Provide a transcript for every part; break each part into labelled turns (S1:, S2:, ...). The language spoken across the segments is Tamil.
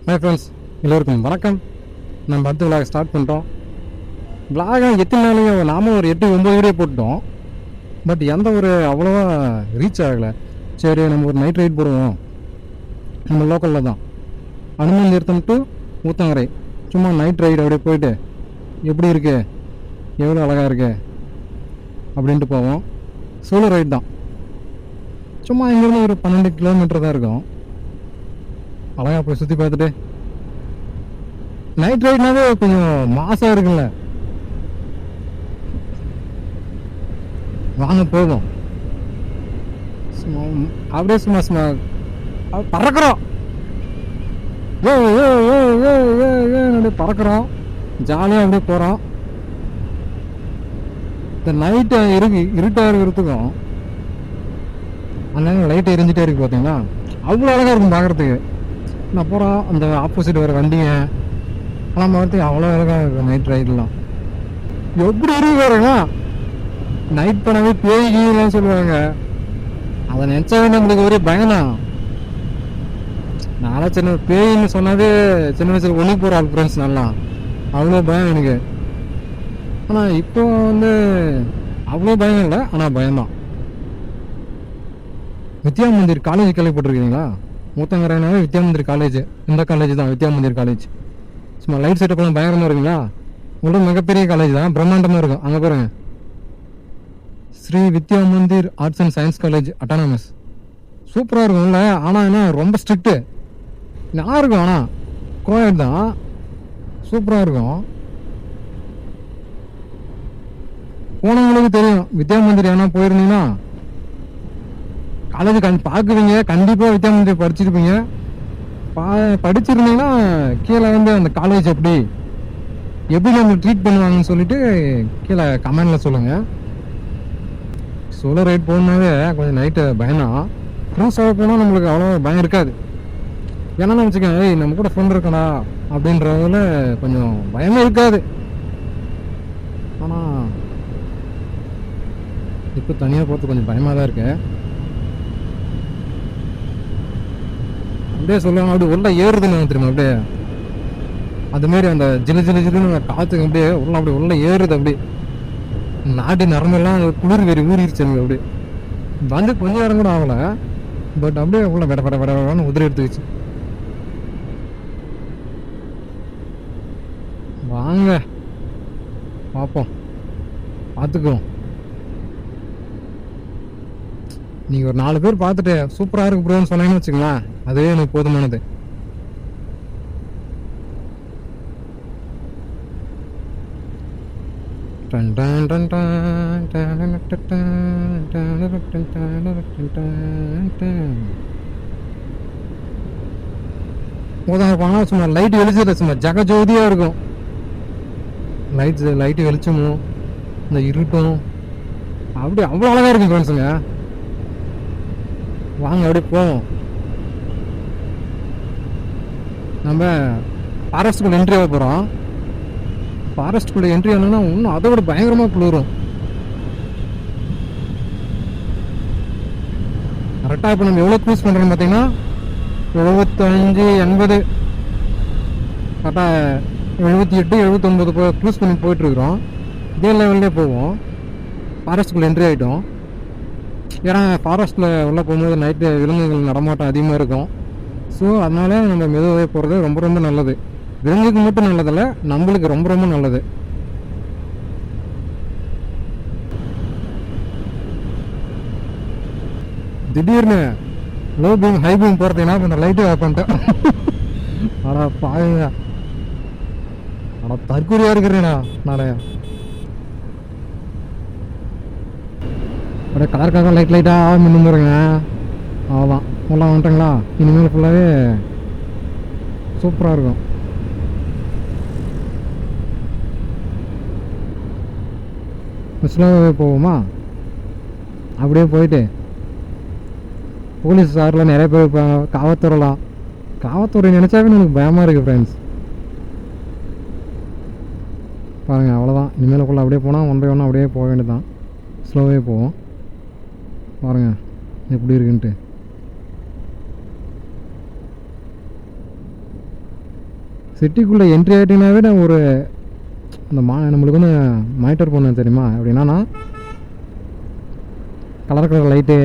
S1: ஹாய் ஃப்ரெண்ட்ஸ், எல்லோருக்கும் வணக்கம். நம்ம அடுத்த விளாக் ஸ்டார்ட் பண்ணிட்டோம். விளாக எத்தனை நாளையும் நாமளும் ஒரு 8-9 வீடியோ போட்டோம். பட் எந்த ஒரு அவ்வளோவா ரீச் ஆகலை. சரி, நம்ம ஒரு நைட் ரைட் போடுவோம். நம்ம லோக்கலில் தான் அனுமன் நிறுத்தம் டு ஊத்தங்கரை சும்மா நைட் ரைடு அப்படியே போயிட்டு எப்படி இருக்கு, எவ்வளோ அழகாக இருக்கு அப்படின்ட்டு போவோம். சோலோ ரைட் தான். சும்மா இங்கேருந்து ஒரு 12 கிலோமீட்டர் தான் இருக்கும். அழகாக போய் சுற்றி பார்த்துட்டு நைட் ரைட்னாவே கொஞ்சம் மாசா இருக்குல்ல. வாங்க போவோம். அப்படியே சும்மா சும்மா பறக்கிறோம். அப்படியே பறக்கிறோம், ஜாலியாக அப்படியே போகிறோம். இந்த நைட்டு இருட்டாக இருக்கிறதுக்கும் அந்த லைட் எரிஞ்சிட்டே இருக்கு பார்த்தீங்களா, அவ்வளோ அழகாக இருக்கும் பார்க்குறதுக்கு. நான் போகிறோம், அந்த ஆப்போசிட் வர வண்டிங்க எல்லாம் பார்த்து அவ்வளோ அழகாக இருக்கும். நைட் ரைடெலாம் எப்படி இருக்கு பாருங்க. நைட் பண்ணவே பேய்லாம் சொல்லுவாங்க. அதை நினச்சாவே நம்மளுக்கு ஒரே பயம்தான். நானும் சின்ன பேயின்னு சொன்னாவே சின்ன வயசுல ஒளி போகிற ஆள் ஃப்ரெண்ட்ஸ், நல்லா அவ்வளோ பயம் எனக்கு. ஆனால் இப்போ அவ்வளோ பயம் இல்லை, ஆனால் பயம்தான். வித்யா மந்திர் காலேஜ் கேள்விப்பட்டிருக்கீங்களா? ஊத்தங்கரைனாவே வித்யா மந்திர் காலேஜ். இந்த காலேஜ் தான் வித்யா மந்திர் காலேஜ். சும்மா லைட் செட்டப்லாம் பயங்கரமாக இருக்குங்களா. உங்களோட மிகப்பெரிய காலேஜ் தான், பிரம்மாண்டமாக இருக்கும். அங்கே பாருங்க, Sri Vidya Mandir arts and science college autonomous. சூப்பராக இருக்கும்ல. ஆனால் என்ன ரொம்ப ஸ்ட்ரிக்ட்டு நான் இருக்கும். ஆனால் கோயட் தான், சூப்பராக இருக்கும். போனவங்களுக்கு தெரியும். வித்யா மந்திர் ஏன்னா போயிருந்தீங்கன்னா காலேஜ் பார்க்குவீங்க. கண்டிப்பாக வித்யா மந்திர் படிச்சிருப்பீங்க. படிச்சிருந்தீங்கன்னா கீழே அந்த காலேஜ் எப்படி நம்ம ட்ரீட் பண்ணுவாங்கன்னு சொல்லிட்டு கீழே கமெண்ட்ல சொல்லுங்க. சோலோ ரைட் போகணுன்னாவே கொஞ்சம் நைட்டு பயம்தான். ஃப்ரெண்ட்ஸாக போனால் நம்மளுக்கு அவ்வளோ பயம் இருக்காது. ஏன்னா வச்சுக்கேன், ஏய் நம்ம கூட ஃப்ரெண்ட் இருக்கடா அப்படின்றதுல கொஞ்சம் பயமே இருக்காது. ஆனால் இப்போ தனியாக போகிறது கொஞ்சம் பயமாக தான் இருக்கு. அப்படியே சொல்லுவாங்க, அப்படி உள்ள ஏறுதுன்னு தெரியுமா, அப்படியே அதுமாரி அந்த ஜிலு ஜிலு ஜிலுன்னு காற்றுக்கு அப்படியே உள்ள அப்படி உள்ள ஏறுது. அப்படி நாட்டி நரம்பெல்லாம் குளிர் வெறி ஊறிடுச்சு எனக்கு. அப்படியே கொஞ்சம் நேரம் கூட ஆகலை, பட் அப்படியே உள்ள விடன்னு உதிரி எடுத்துக்கிச்சு. வாங்க பார்ப்போம், பார்த்துக்குவோம். நீங்கள் ஒரு 4 பேர் பார்த்துட்டு சூப்பராக இருக்கு ப்ரோன்னு சொன்னீங்கன்னு வச்சுங்களேன், அதுவே எனக்கு போதுமானது. போனால் சும்மா லைட் வெளிச்சது சும்மா ஜகஜோதியாக இருக்கும். லைட்டு வெளிச்சமும் இந்த இருட்டும் அப்படி அவ்வளோ அழகாக இருக்கும் ஃப்ரெண்ட்ஸுங்க. வாங்க அப்படியே போவோம். நம்ம ஃபாரஸ்ட்டுக்குள்ள என்ட்ரி ஆக போகிறோம். ஃபாரஸ்ட்டுக்குள்ள என்ட்ரி ஆனோன்னா இன்னும் அதை விட பயங்கரமாக குளிரும். கரெக்டாக இப்போ நம்ம எவ்வளோ க்ரூஸ் பண்ணுறோன்னு பார்த்தீங்கன்னா 75-80, கரெக்டாக 78-79 க்ரூஸ் பண்ணி போயிட்டுருக்குறோம். இதே லெவல்லே போவோம். ஃபாரஸ்ட்டுக்குள்ளே என்ட்ரி ஆகிட்டோம். ஏன்னா ஃபாரஸ்ட்டில் உள்ளே போகும்போது நைட்டு விலங்குகள் நடமாட்டம் அதிகமாக இருக்கும். ஸோ அதனால நம்ம மெதுவாக போகிறது ரொம்ப ரொம்ப நல்லது. விலங்குக்கு மட்டும் நல்லதில்லை, நம்மளுக்கு ரொம்ப ரொம்ப நல்லது. திடீர்னு லோ பீம் ஹை பீம் போகிறதுனா கொஞ்சம் லைட்டு ஆஃப் பண்ணிட்டேன். ஆனால் பாருங்க, ஆனால் தற்கொலையாக இருக்கிறேண்ணா நாளையா. அப்படியே கலருக்காக லைட்டாக மின்னுறங்க. அவ்வளோதான், ஃபுல்லாக வந்துட்டுங்களா. இனிமேல் ஃபுல்லாகவே சூப்பராக இருக்கும். ஸ்லோவாகவே போவோமா? அப்படியே போயிட்டு போலீஸ் சாரில் நிறைய பேர் இருப்பாங்க. காவத்துறை நினச்சாவே எனக்கு பயமாக இருக்குது ஃப்ரெண்ட்ஸ். பாருங்கள், அவ்வளோதான். இனிமேல் ஃபுல்லாக அப்படியே போனால் 1 by 1 அப்படியே போக வேண்டியது. ஸ்லோவே போவோம். பாருங்க எப்படி இருக்குன்ட்டு. சிட்டிக்குள்ளே என்ட்ரி ஆகிட்டீங்கன்னாவே நான் ஒரு அந்த நம்மளுக்கு வந்து மானிட்டர் பண்ண தெரியுமா அப்படின்னா கலர் கலர் லைட்டு,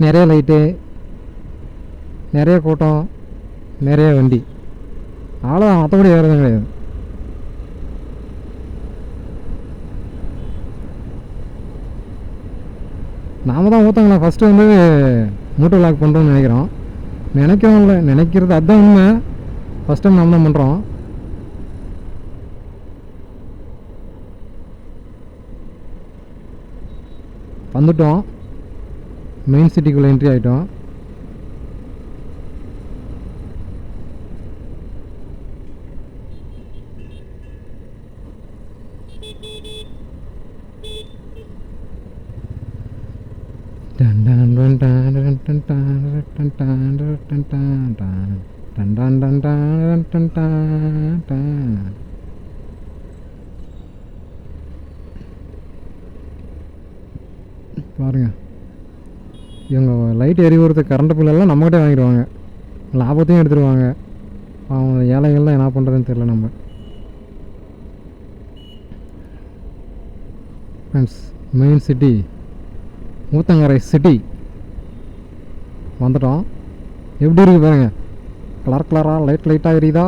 S1: நிறைய லைட்டு, நிறைய கூட்டம், நிறைய வண்டி, அவ்வளோதான். மற்றபடி வேறு எதுவும் கிடையாது. நாம் தான் ஊற்றங்களா ஃபஸ்ட்டு வந்து மூட்டோ லாக் பண்ணுறோன்னு நினைக்கிறோம். நினைக்கவும் இல்லை, நினைக்கிறது அதுதான் உண்மை. ஃபஸ்ட் டைம் நாம் தான் பண்ணுறோம். வந்துட்டோம், மெயின் சிட்டிக்குள்ளே என்ட்ரி ஆகிட்டோம். பாருங்க, இவங்க லைட் எரிவுறது கரண்ட் பில்லெல்லாம் நம்மகிட்டே வாங்கிடுவாங்க, லாபத்தையும் எடுத்துருவாங்க. அவங்க ஏழைகள்லாம் என்ன பண்ணுறதுன்னு தெரியல. நம்ம friends, main city Uthangarai city வந்துட்டோம். எப்படி இருக்குது பாருங்க, கலர் கலராக லைட் லைட்டாக எரியுதா,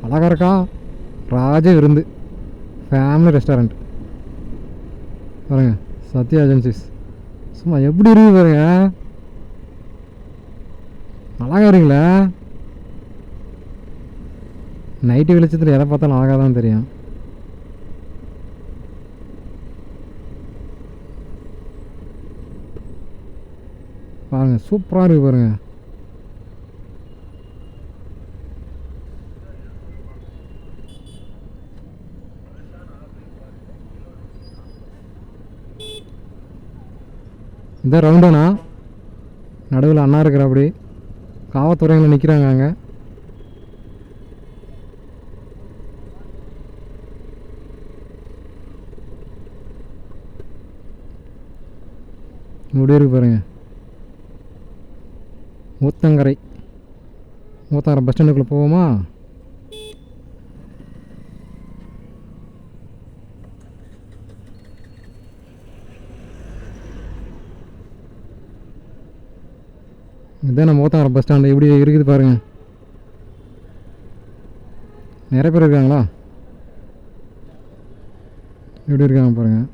S1: அழகாக இருக்கா. ராஜ விருந்து ஃபேமிலி ரெஸ்டாரண்ட் பாருங்க, சத்யா ஏஜென்சிஸ். சும்மா எப்படி இருக்குது பாருங்க, அழகாக இருக்குங்களா. நைட்டு வெளிச்சத்தில் எதை பார்த்தாலும் அழகாக தான் தெரியும். பாருங்க, சூப்பராக இருக்குது பாருங்க. இந்த ரவுண்டானா நடுவில் அண்ணா இருக்கிற அப்படி காவல்துறைங்களை நிற்கிறாங்க அங்கே. இப்படி இருக்கு பாருங்க, ஊத்தங்கரை பஸ் ஸ்டாண்டுக்குள்ளே போவோமா? இதுதான் நம்ம ஊத்தங்கரை பஸ் ஸ்டாண்டு. எப்படி இருக்குது பாருங்கள், நிறைய பேர் இருக்காங்களா, எப்படி இருக்காங்க பாருங்கள்.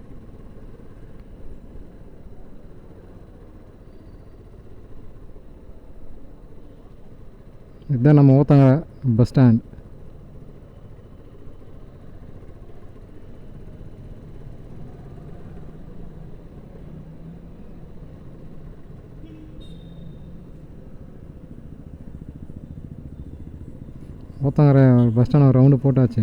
S1: இதுதான் நம்ம Uthangarai bus stand. Uthangarai bus stand ஒரு ரவுண்டு போட்டாச்சு.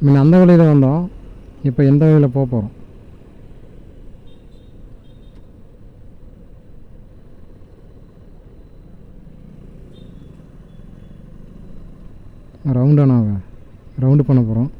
S1: முன்ன அந்த வழியில் வந்தோம், இப்போ எந்த வழியில் போக போகிறோம்? ரவுண்டானாவை ரவுண்டு பண்ண போகிறோம்.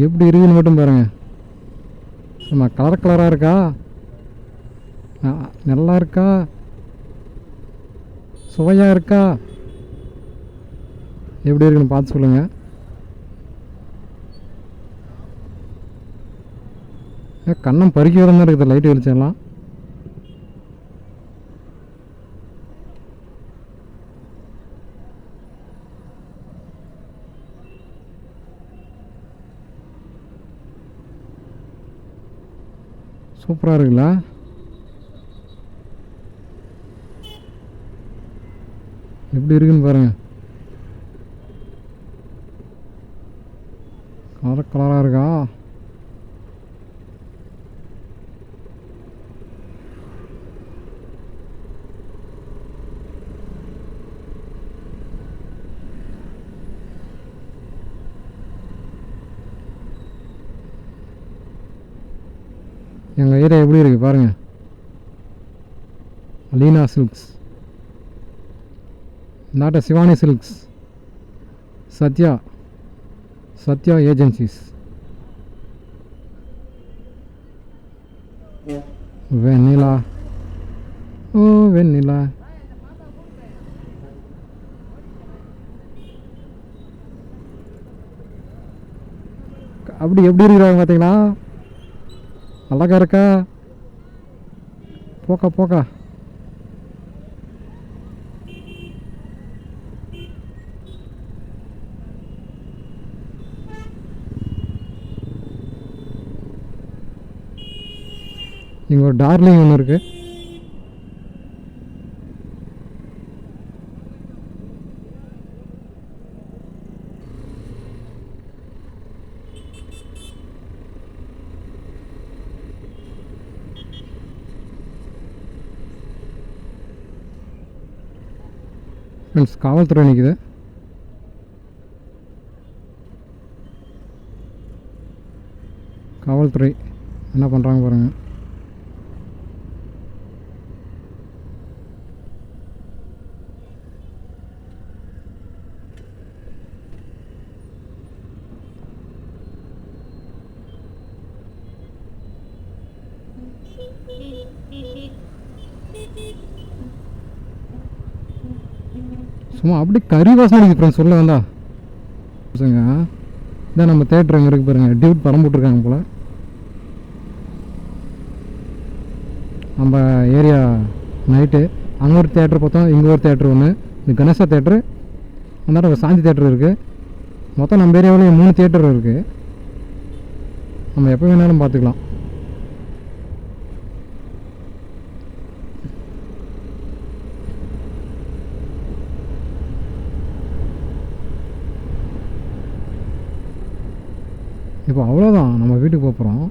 S1: எப்படி இருக்குன்னு மட்டும் பாருங்கள். நம்ம கலர் கலராக இருக்கா, நல்லா இருக்கா, சுவையாக இருக்கா, எப்படி இருக்குன்னு பார்த்து சொல்லுங்கள். கண்ணம் பறிக்க வர மாதிரி இருக்குது லைட்டு வெளிச்சம்லாம். சூப்பராக இருக்குல்ல. எப்படி இருக்குன்னு பாருங்கள், கலர் கலராக இருக்கா. எங்கள் ஏரியா எப்படி இருக்குது பாருங்கள். அலீனா சில்க்ஸ், இந்தாட்ட சிவானி சில்க்ஸ், சத்யா ஏஜென்சிஸ், வெண்ணிலா, ஓ வெண்ணிலா. அப்படி எப்படி இருக்கிறாங்க பார்த்தீங்களா? அழகா இருக்கா? போக்கா. இங்கே ஒரு டார்லிங் ஒன்று இருக்குது. ஃப்ரெண்ட்ஸ், காவல்துறை நிற்குது. காவல்துறை என்ன பண்ணுறாங்க பாருங்கள். சும்மா அப்படி கறி வாசனை இருக்குது ஃப்ரெண்ட்ஸ். சொல்ல வேண்டா பசங்க. இதான் நம்ம தேட்டர் அங்கே இருக்குது பாருங்கள். டியூட் படம் போட்டிருக்காங்க போல். நம்ம ஏரியா நைட்டு அங்கே ஒரு தேட்டர் பார்த்தோம், இங்கே ஒரு தேட்டர் ஒன்று, இது கணேசா தேட்ரு, அந்த ஒரு சாந்தி தேட்டர் இருக்குது. மொத்தம் நம்ம ஏரியாவிலேயே 3 தேட்டர் இருக்குது. நம்ம எப்போ வேணாலும் பார்த்துக்கலாம். இப்போ அவ்வளோதான், நம்ம வீட்டுக்கு போகிறோம்.